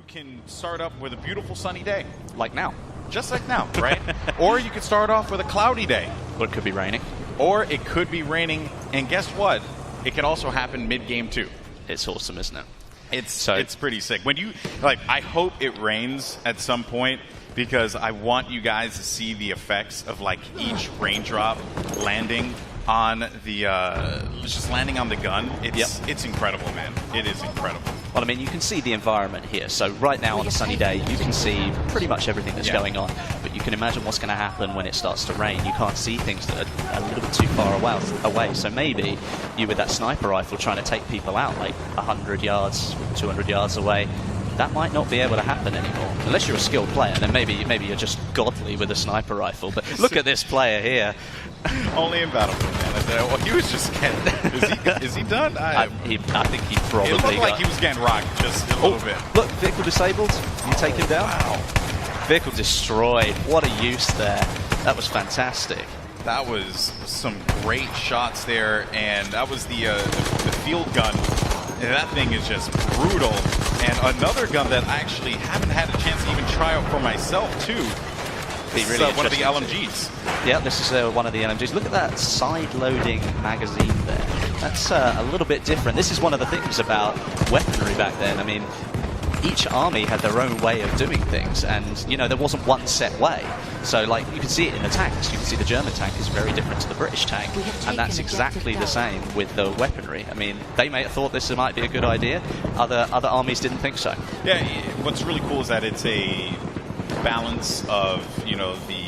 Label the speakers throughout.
Speaker 1: can start up with a beautiful sunny day.
Speaker 2: Like now.
Speaker 1: Just like now, right? Or you could start off with a cloudy day.
Speaker 2: Or it could be raining.
Speaker 1: Or it could be raining, and guess what? It can also happen mid-game too.
Speaker 2: It's awesome, isn't it?
Speaker 1: It's pretty sick. When you I hope it rains at some point because I want you guys to see the effects of each raindrop landing on the just landing on the gun. It's incredible, man. It is incredible.
Speaker 2: Well, I mean, you can see the environment here. So right now on a sunny day, you can see pretty much everything that's going on. But you can imagine what's going to happen when it starts to rain. You can't see things that are a little bit too far away. So maybe you, with that sniper rifle, trying to take people out 100 yards, 200 yards away, that might not be able to happen anymore. Unless you're a skilled player, then maybe you're just godly with a sniper rifle. But look at this player here.
Speaker 1: Only in Battlefield, man. Well, he was just getting... Is he done?
Speaker 2: I think he probably...
Speaker 1: It looked like he was getting rocked just a little bit.
Speaker 2: Look, vehicle disabled. You take him down.
Speaker 1: Wow.
Speaker 2: Vehicle destroyed. What a use there. That was fantastic.
Speaker 1: That was some great shots there, and that was the field gun. And that thing is just brutal. And another gun that I actually haven't had a chance to even try out for myself, too. This is one of the LMGs.
Speaker 2: Yeah, this is one of the LMGs. Look at that side-loading magazine there. That's a little bit different. This is one of the things about weaponry back then. I mean, each army had their own way of doing things, and there wasn't one set way. So you can see it in the tanks. You can see the German tank is very different to the British tank, and that's exactly the same with the weaponry. I mean, they may have thought this might be a good idea. Other armies didn't think so.
Speaker 1: Yeah, what's really cool is that it's a balance of the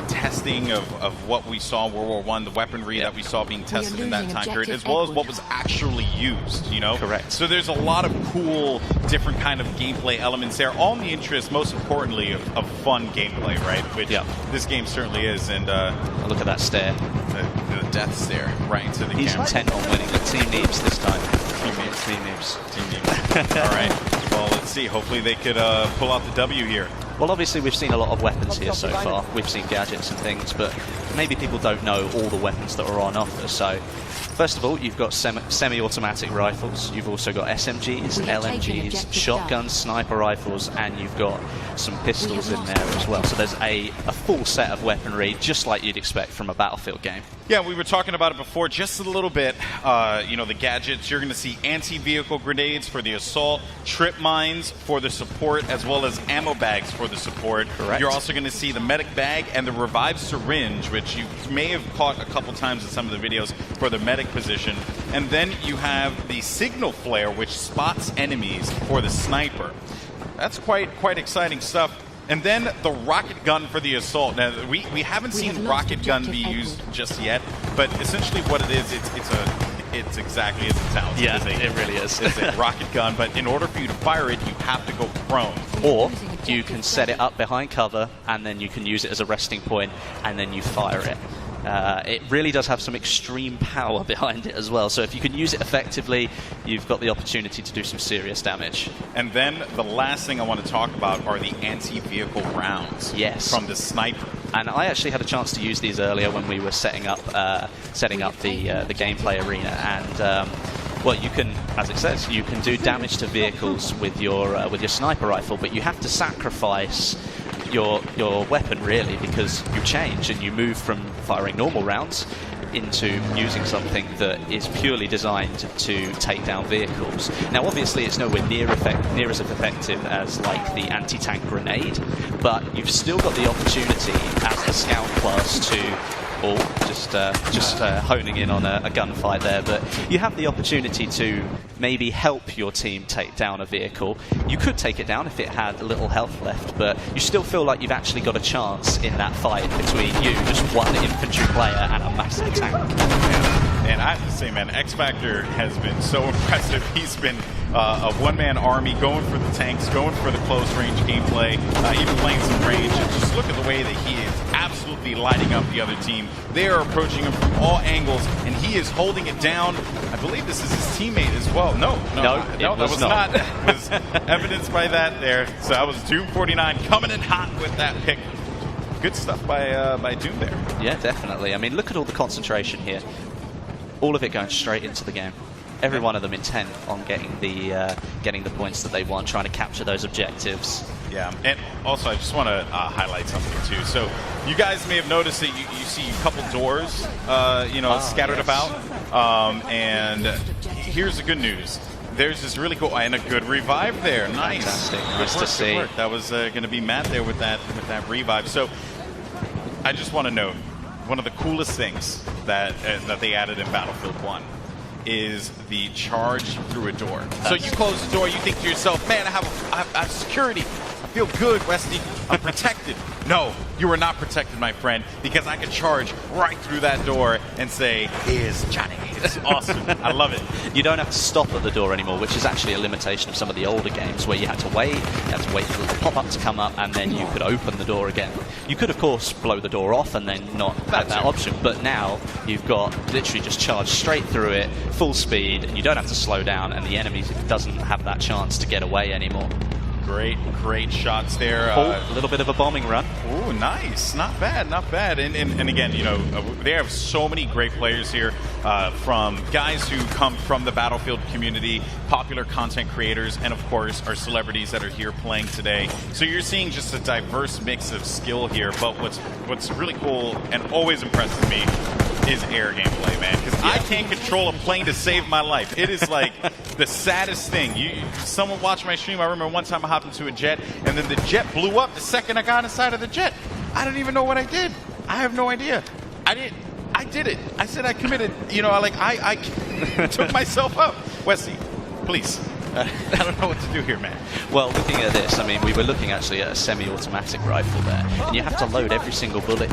Speaker 1: testing of what we saw in World War I, the weaponry that we saw being tested in that time period, as well as what was actually used,
Speaker 2: Correct.
Speaker 1: So there's a lot of cool, different kind of gameplay elements there, all in the interest, most importantly, of fun gameplay, right? Which this game certainly is. And
Speaker 2: look at that stare.
Speaker 1: The death stare right into the camera.
Speaker 2: He's intent on winning the Team Neebs this time.
Speaker 1: Team Neebs. All right. Well, let's see. Hopefully they could pull out the W here.
Speaker 2: Well, obviously we've seen a lot of weapons here so far. We've seen gadgets and things, but maybe people don't know all the weapons that are on offer. So, first of all, you've got semi-automatic rifles. You've also got SMGs, LMGs, shotguns, sniper rifles, and you've got some pistols in there as well. So there's a full set of weaponry, just like you'd expect from a Battlefield game.
Speaker 1: Yeah, we were talking about it before just a little bit. The gadgets, you're going to see anti-vehicle grenades for the assault, trip mines for the support, as well as ammo bags for the support.
Speaker 2: Correct.
Speaker 1: You're also going to see the medic bag and the revived syringe, which you may have caught a couple times in some of the videos for the medic position. And then you have the signal flare, which spots enemies for the sniper. That's quite exciting stuff. And then the rocket gun for the assault. Now, we haven't seen rocket gun be used just yet, but essentially what it is, it's exactly as it sounds.
Speaker 2: Yeah, it really is.
Speaker 1: It's a rocket gun, but in order for you to fire it, you have to go prone.
Speaker 2: Or you can set it up behind cover, and then you can use it as a resting point, and then you fire it. It really does have some extreme power behind it as well. So if you can use it effectively, you've got the opportunity to do some serious damage.
Speaker 1: And then the last thing I want to talk about are the anti-vehicle rounds from the sniper.
Speaker 2: And I actually had a chance to use these earlier when we were setting up the gameplay arena. And well, you can, as it says, you can do damage to vehicles with your sniper rifle, but you have to sacrifice your weapon, really, because you change and you move from firing normal rounds into using something that is purely designed to take down vehicles. Now, obviously, it's nowhere near as effective as the anti-tank grenade, but you've still got the opportunity as the scout class to just honing in on a gunfight there, but you have the opportunity to maybe help your team take down a vehicle. You could take it down if it had a little health left, but you still feel like you've actually got a chance in that fight between you, just one infantry player, and a massive tank.
Speaker 1: And I have to say, man, X Factor has been so impressive. He's been a one-man army going for the tanks, going for the close-range gameplay, even playing some range. And just look at the way that he is absolutely lighting up the other team. They are approaching him from all angles, and he is holding it down. I believe this is his teammate as well. No, that was not. That was evidenced by that there. So that was Doom 49 coming in hot with that pick. Good stuff by Doom there.
Speaker 2: Yeah, definitely. I mean, look at all the concentration here. All of it going straight into the game. Every one of them intent on getting the points that they want, trying to capture those objectives.
Speaker 1: Yeah, and also I just want to highlight something too. So you guys may have noticed that you see a couple doors, scattered about. And here's the good news. There's this really cool and a good revive there. Nice.
Speaker 2: Fantastic.
Speaker 1: Good
Speaker 2: Nice
Speaker 1: work,
Speaker 2: to see.
Speaker 1: good work. That was going to be Matt there with that revive. So I just want to note one of the coolest things that they added in Battlefield 1 is the charge through a door. So you close the door, you think to yourself, man, I have security. I feel good, Westy. I'm protected. No, you are not protected, my friend, because I can charge right through that door and say, here's Johnny. It's awesome. I love it.
Speaker 2: You don't have to stop at the door anymore, which is actually a limitation of some of the older games where you had to wait for the pop-up to come up, and then you could open the door again. You could, of course, blow the door off and then not have that option, but now you've got literally just charge straight through it, full speed, and you don't have to slow down, and the enemy doesn't have that chance to get away anymore.
Speaker 1: Great shots there.
Speaker 2: A little bit of a bombing run.
Speaker 1: Oh, nice. Not bad, not bad. And again, they have so many great players here, from guys who come from the Battlefield community, popular content creators, and of course our celebrities that are here playing today. So you're seeing just a diverse mix of skill here. But what's really cool and always impresses me is air gameplay, man. Because I can't control a plane to save my life. It is like the saddest thing. Someone watched my stream. I remember one time I hopped into a jet, and then the jet blew up the second I got inside of the jet. I don't even know what I did. I have no idea. I did it. I said I committed. I took myself up. Wesley, please. I don't know what to do here, man.
Speaker 2: Well, looking at this, I mean, we were looking actually at a semi-automatic rifle there, and you have to load every single bullet.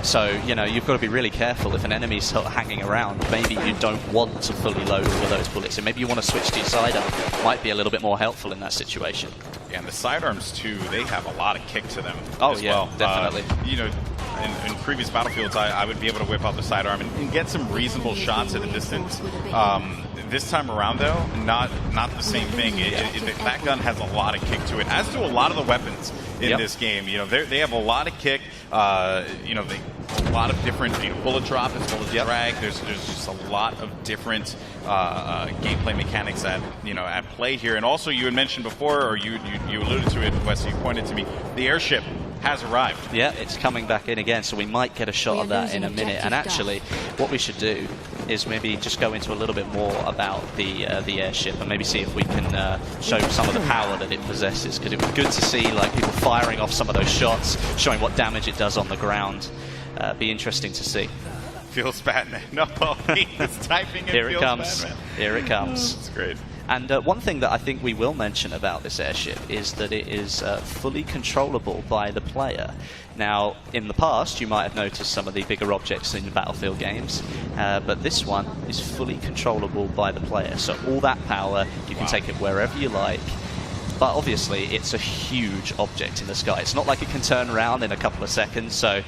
Speaker 2: So, you've got to be really careful. If an enemy's sort of hanging around, maybe you don't want to fully load all of those bullets, and maybe you want to switch to your sidearm. Might be a little bit more helpful in that situation.
Speaker 1: Yeah, and the sidearms, too, they have a lot of kick to them as
Speaker 2: yeah,
Speaker 1: well.
Speaker 2: Definitely.
Speaker 1: In previous Battlefields, I would be able to whip out the sidearm and get some reasonable shots at a distance. This time around, though, not the same thing. That gun has a lot of kick to it, as do a lot of the weapons in this game. They have a lot of kick. A lot of different bullet drop as well as drag. There's just a lot of different gameplay mechanics at play here. And also, you had mentioned before, or you alluded to it, Wes. You pointed to me, the airship has arrived.
Speaker 2: Yeah, it's coming back in again, so we might get a shot of that in a minute. And actually, what we should do is maybe just go into a little bit more about the airship and maybe see if we can show some of the power that it possesses, because it was good to see people firing off some of those shots, showing what damage it does on the ground. Be interesting to see.
Speaker 1: Feels bad, man. No, he's typing.
Speaker 2: Here it comes.
Speaker 1: Bad, man.
Speaker 2: Here it comes.
Speaker 1: It's great.
Speaker 2: And one thing that I think we will mention about this airship is that it is fully controllable by the player. Now, in the past, you might have noticed some of the bigger objects in the Battlefield games, but this one is fully controllable by the player. So all that power, you can take it wherever you like. But obviously, it's a huge object in the sky. It's not like it can turn around in a couple of seconds, so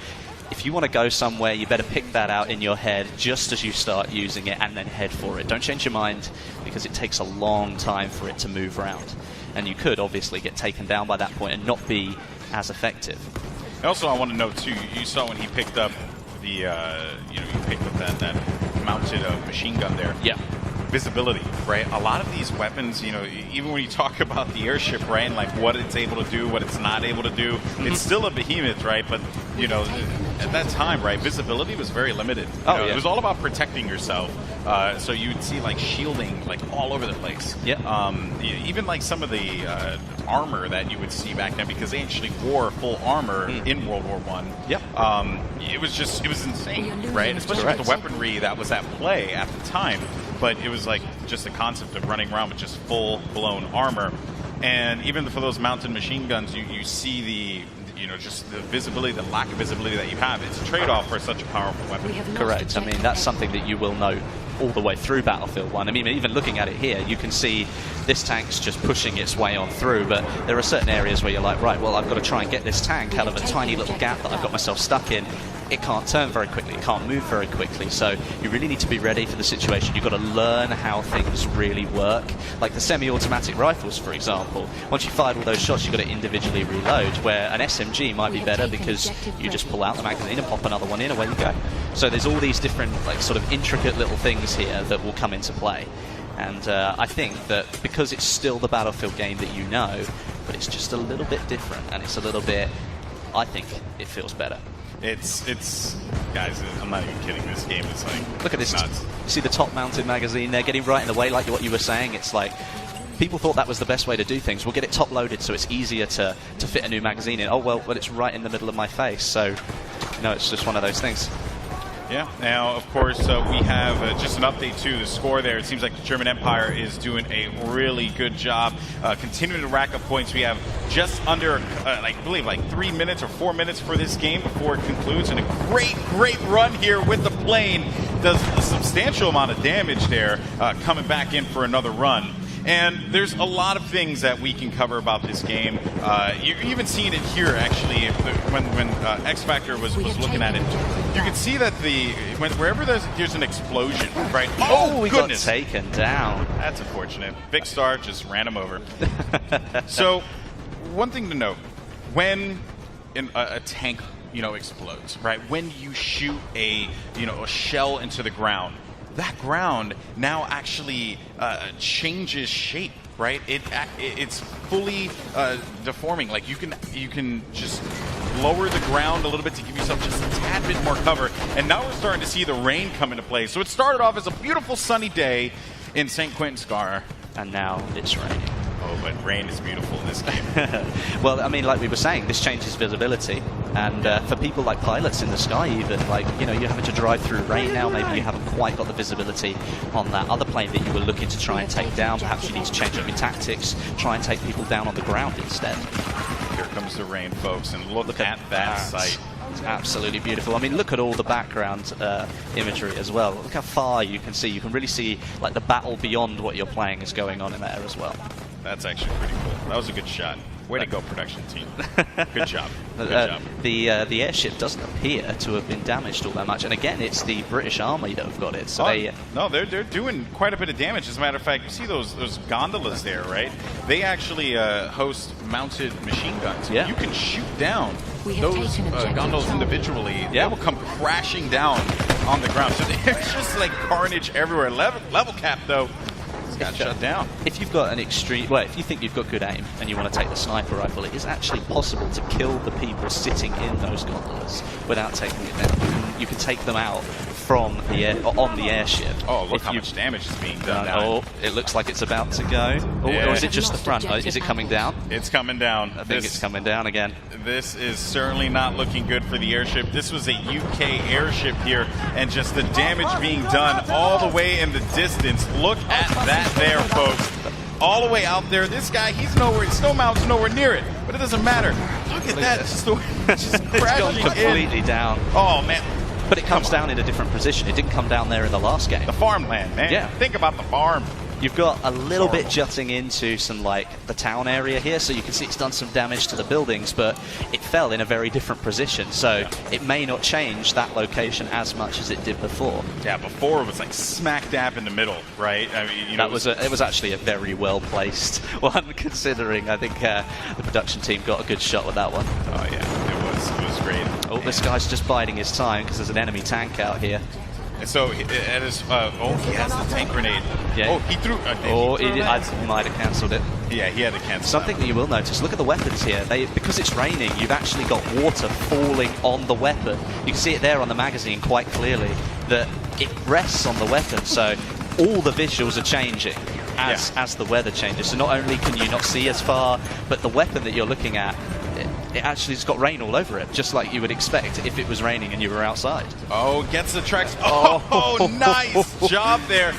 Speaker 2: if you want to go somewhere, you better pick that out in your head just as you start using it and then head for it. Don't change your mind, because it takes a long time for it to move around. And you could obviously get taken down by that point and not be as effective.
Speaker 1: Also, I want to note too, you saw when he picked up he picked up that mounted machine gun there.
Speaker 2: Yeah.
Speaker 1: Visibility, right? A lot of these weapons, even when you talk about the airship, right, and what it's able to do, what it's not able to do, it's still a behemoth, right? But at that time, right, visibility was very limited. It was all about protecting yourself. So you'd see shielding all over the place.
Speaker 2: Yeah.
Speaker 1: Even some of the armor that you would see back then, because they actually wore full armor in World War I.
Speaker 2: Yep.
Speaker 1: It was insane, right? Especially with the weaponry that was at play at the time. But it was just the concept of running around with just full-blown armor. And even for those mounted machine guns, you see just the visibility, the lack of visibility that you have. It's a trade-off for such a powerful weapon.
Speaker 2: Correct. I mean, that's something that you will know all the way through Battlefield 1. I mean, even looking at it here, you can see this tank's just pushing its way on through, but there are certain areas where you're like, right, well, I've got to try and get this tank out of a tiny little gap that I've got myself stuck in. It can't turn very quickly, it can't move very quickly, so you really need to be ready for the situation. You've got to learn how things really work. Like the semi-automatic rifles, for example, once you fired all those shots, you've got to individually reload, where an SMG might be better because you just pull out the magazine and pop another one in, away you go. So there's all these different, sort of intricate little things here that will come into play. And I think that because it's still the Battlefield game that you know, but it's just a little bit different, and it's a little bit, I think it feels better.
Speaker 1: It's guys, I'm not even kidding. This game is like,
Speaker 2: look at this.
Speaker 1: nuts.
Speaker 2: You see the top-mounted magazine there getting right in the way, like what you were saying. It's like people thought that was the best way to do things. We'll get it top-loaded so it's easier to fit a new magazine in. Oh, well, it's right in the middle of my face. So, no, it's just one of those things.
Speaker 1: Yeah. Now, of course, we have just an update to the score there. It seems like the German Empire is doing a really good job continuing to rack up points. We have just under, I believe, like 3 minutes or 4 minutes for this game before it concludes. And a great run here with the plane. Does a substantial amount of damage there, coming back in for another run. And there's a lot of things that we can cover about this game. You're even seeing it here, actually, when X Factor was looking at it. You can see that wherever there's an explosion, right?
Speaker 2: Oh, we
Speaker 1: goodness.
Speaker 2: got taken down.
Speaker 1: That's unfortunate. Big Star just ran him over. So, one thing to note, when a tank, explodes, right? When you shoot a shell into the ground, that ground now actually changes shape, right? It's fully deforming. Like you can just lower the ground a little bit to give yourself just a tad bit more cover. And now we're starting to see the rain come into play. So it started off as a beautiful sunny day in St. Quentin Scar,
Speaker 2: and now it's raining.
Speaker 1: Oh, but rain is beautiful in this game.
Speaker 2: Well, I mean, like we were saying, this changes visibility. And for people like pilots in the sky even, like, you're having to drive through rain now, maybe you haven't quite got the visibility on that other plane that you were looking to try and take down. Perhaps you need to change up your tactics, try and take people down on the ground instead.
Speaker 1: Here comes the rain, folks, and look at that sight.
Speaker 2: It's absolutely beautiful. I mean, look at all the background imagery as well. Look how far you can see. You can really see like the battle beyond what you're playing is going on in there as well.
Speaker 1: That's actually pretty cool. That was a good shot. Way to go, production team. Good job. Good job.
Speaker 2: The airship doesn't appear to have been damaged all that much. And again, it's the British Army that have got it. So
Speaker 1: they're doing quite a bit of damage. As a matter of fact, you see those gondolas there, right? They actually host mounted machine guns.
Speaker 2: Yeah.
Speaker 1: You can shoot down those gondolas individually.
Speaker 2: Yeah.
Speaker 1: They will come crashing down on the ground. So there's just like carnage everywhere. Level cap, though. Got shut down.
Speaker 2: If you've got if you think you've got good aim and you want to take the sniper rifle, it is actually possible to kill the people sitting in those gondolas without taking it down. You can take them out from on the airship.
Speaker 1: Oh, look how much damage is being done now.
Speaker 2: Oh, it looks like it's about to go. Oh,
Speaker 1: yeah.
Speaker 2: Or is it just the front? Is it coming down?
Speaker 1: It's coming down.
Speaker 2: I think it's coming down again.
Speaker 1: This is certainly not looking good for the airship. This was a UK airship here, and just the damage being done all the way in the distance. Look at that there, folks. All the way out there. This guy, he's nowhere. Snowmount's nowhere near it, but it doesn't matter. Look at that. Just
Speaker 2: It's gone completely down.
Speaker 1: Oh, man.
Speaker 2: But it comes down in a different position. It didn't come down there in the last game.
Speaker 1: The farmland, man.
Speaker 2: Yeah.
Speaker 1: Think about the farm.
Speaker 2: You've got a little bit jutting into some, the town area here, so you can see it's done some damage to the buildings, but it fell in a very different position, so it may not change that location as much as it did before. Yeah,
Speaker 1: before it was like smack dab in the middle, right? I mean,
Speaker 2: it was actually a very well-placed one, considering I think the production team got a good shot with that one.
Speaker 1: Oh, yeah, it was great.
Speaker 2: Oh, this guy's just biding his time because there's an enemy tank out here.
Speaker 1: And so he has the tank grenade.
Speaker 2: Yeah.
Speaker 1: Oh, he threw.
Speaker 2: I might have cancelled it.
Speaker 1: Yeah, he had to cancel.
Speaker 2: Something that you will notice. Look at the weapons here. Because it's raining, you've actually got water falling on the weapon. You can see it there on the magazine quite clearly that it rests on the weapon. So all the visuals are changing as the weather changes. So not only can you not see as far, but the weapon that you're looking at, it actually has got rain all over it, just like you would expect if it was raining and you were outside. Oh,
Speaker 1: gets the tracks. Oh, nice job there.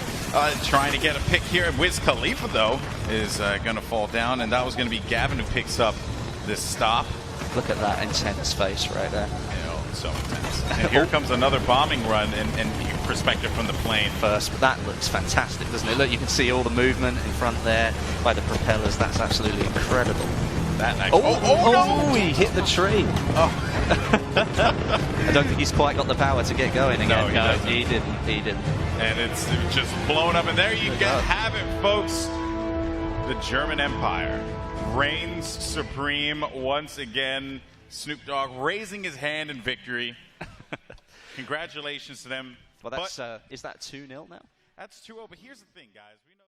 Speaker 1: Trying to get a pick here. Wiz Khalifa, though, is going to fall down, and that was going to be Gavin who picks up this stop.
Speaker 2: Look at that intense face right there.
Speaker 1: So intense. And here comes another bombing run and perspective from the plane.
Speaker 2: First, but that looks fantastic, doesn't it? Look, you can see all the movement in front there by the propellers. That's absolutely incredible.
Speaker 1: No!
Speaker 2: He hit the tree. I don't think he's quite got the power to get going again.
Speaker 1: No,
Speaker 2: he didn't.
Speaker 1: And it's just blown up. And there you have it, folks. The German Empire reigns supreme once again. Snoop Dogg raising his hand in victory. Congratulations to them.
Speaker 2: Well, is that 2-0 now?
Speaker 1: That's 2-0, but here's the thing, guys.